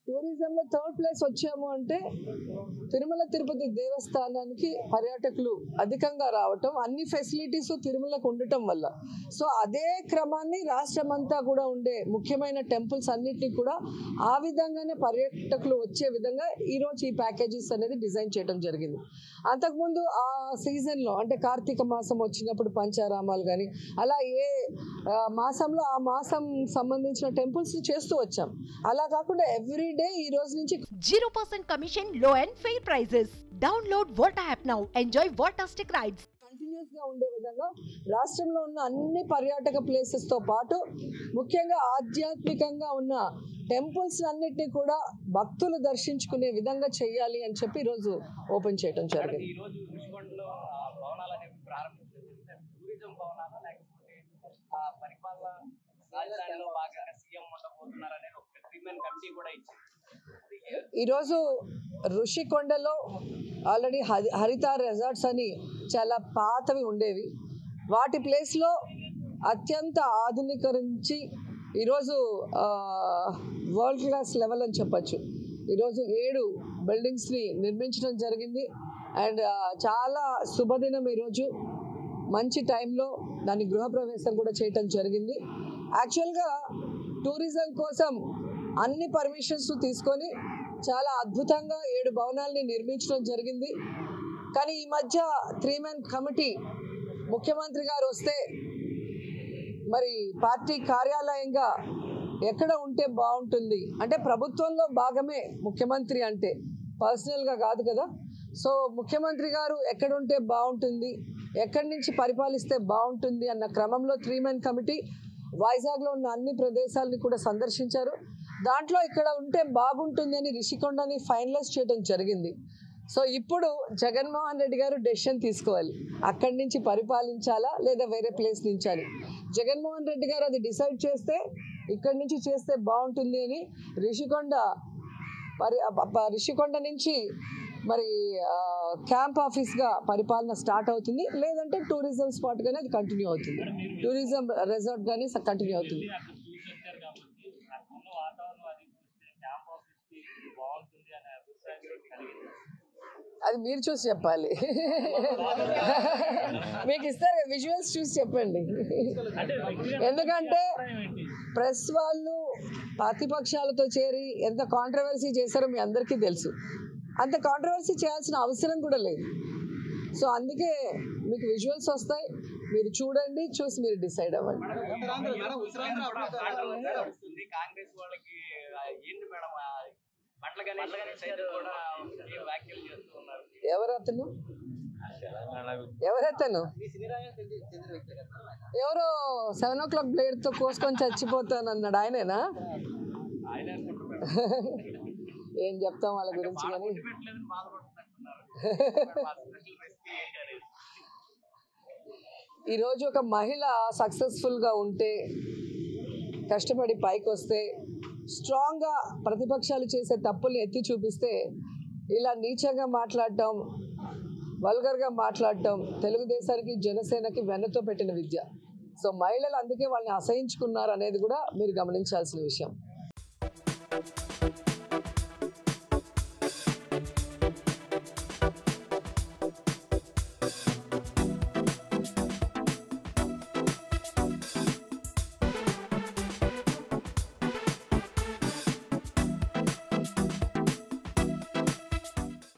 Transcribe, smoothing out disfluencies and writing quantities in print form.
టూరిజంలో third place వచ్చాము అంటే తిరుమల తిరుపతి దేవస్థానానికి పర్యాటకులు అధికంగా రావటం, అన్ని ఫెసిలిటీస్ తిరుమలకు ఉండటం వల్ల. సో అదే క్రమాన్ని రాష్ట్రం అంతా కూడా ఉండే ముఖ్యమైన టెంపుల్స్ అన్నిటినీ కూడా ఆ విధంగానే పర్యాటకులు వచ్చే విధంగా ఈరోజు ఈ ప్యాకేజెస్ అనేది డిజైన్ చేయడం జరిగింది. అంతకుముందు ఆ సీజన్లో అంటే కార్తీక మాసం వచ్చినప్పుడు పంచారామాలు కానీ అలా ఏ మాసంలో ఆ మాసం సంబంధించిన టెంపుల్స్ చేస్తూ వచ్చాం. అలా కాకుండా ఎవ్రీ డే ఈ రోజు నుంచి 0% commission, low and fair prices. Download Volta app now. Enjoy wattastic rides. Continuous గా ఉండే విధంగా రాష్ట్రంలో ఉన్న అన్ని పర్యాటక ప్లేసెస్ తో పాటు ముఖ్యంగా ఆధ్యాత్మికంగా ఉన్న టెంపుల్స్ అన్నిటినీ కూడా భక్తులు దర్శించుకునే విధంగా చేయాలి అని చెప్పి ఈరోజు ఓపెన్ చేయడం జరిగింది. ఈరోజు ఋషికొండలో ఆల్రెడీ హరిత రిసార్ట్స్ అని చాలా పాతవి ఉండేవి. వాటి ప్లేస్లో అత్యంత ఆధునీకరించి ఈరోజు వరల్డ్ క్లాస్ లెవెల్ అని చెప్పచ్చు. ఈరోజు 7 బిల్డింగ్స్ని నిర్మించడం జరిగింది. అండ్ చాలా శుభదినం ఈరోజు, మంచి టైంలో దాని గృహప్రవేశం కూడా చేయటం జరిగింది. యాక్చువల్గా టూరిజం కోసం అన్ని పర్మిషన్స్ తీసుకొని చాలా అద్భుతంగా 7 భవనాల్ని నిర్మించడం జరిగింది. కానీ ఈ మధ్య 3-man కమిటీ ముఖ్యమంత్రి గారు వస్తే మరి పార్టీ కార్యాలయంగా ఎక్కడ ఉంటే బాగుంటుంది అంటే ప్రభుత్వంలో భాగమే ముఖ్యమంత్రి అంటే, పర్సనల్గా కాదు కదా. సో ముఖ్యమంత్రి గారు ఎక్కడ ఉంటే బాగుంటుంది, ఎక్కడి నుంచి పరిపాలిస్తే బాగుంటుంది అన్న క్రమంలో 3-man కమిటీ వైజాగ్లో ఉన్న అన్ని ప్రదేశాలని కూడా సందర్శించారు. దాంట్లో ఇక్కడ ఉంటే బాగుంటుంది అని రిషికొండని ఫైనలైజ్ చేయడం జరిగింది. సో ఇప్పుడు జగన్మోహన్ రెడ్డి గారు డెసిషన్ తీసుకోవాలి, అక్కడి నుంచి పరిపాలించాలా లేదా వేరే ప్లేస్ నుంచాలి. జగన్మోహన్ రెడ్డి గారు అది డిసైడ్ చేస్తే ఇక్కడి నుంచి చేస్తే బాగుంటుంది అని రిషికొండ నుంచి మరి క్యాంప్ ఆఫీస్గా పరిపాలన స్టార్ట్ అవుతుంది, లేదంటే టూరిజం స్పాట్గానే అది కంటిన్యూ అవుతుంది, టూరిజం రిసార్ట్గానే కంటిన్యూ అవుతుంది. అది మీరు చూసి చెప్పాలి, మీకు ఇస్తారు విజువల్స్ చూసి చెప్పండి. ఎందుకంటే ప్రెస్ వాళ్ళు ప్రతిపక్షాలతో చేరి ఎంత కాంట్రవర్సీ చేశారో మీ అందరికీ తెలుసు. అంత కాంట్రవర్సీ చేయాల్సిన అవసరం కూడా లేదు. సో అందుకే మీకు విజువల్స్ వస్తాయి, మీరు చూడండి, చూసి మీరు డిసైడ్ అవ్వండి. ఎవరతను ఎవరో 7 o'clock బ్లేడ్తో కోసుకొని చచ్చిపోతానన్నాడు ఆయనేనా? ఏం చెప్తాం వాళ్ళ గురించి. కానీ ఈరోజు ఒక మహిళ సక్సెస్ఫుల్గా ఉంటే, కష్టపడి పైకి వస్తే, స్ట్రాంగ్గా ప్రతిపక్షాలు చేసే తప్పుల్ని ఎత్తి చూపిస్తే ఇలా నీచంగా మాట్లాడటం, వల్గర్గా మాట్లాడటం తెలుగుదేశానికి జనసేనకి వెన్నతో పెట్టిన విద్య. సో మహిళలు అందుకే వాళ్ళని అసహించుకున్నారు అనేది కూడా మీరు గమనించాల్సిన విషయం.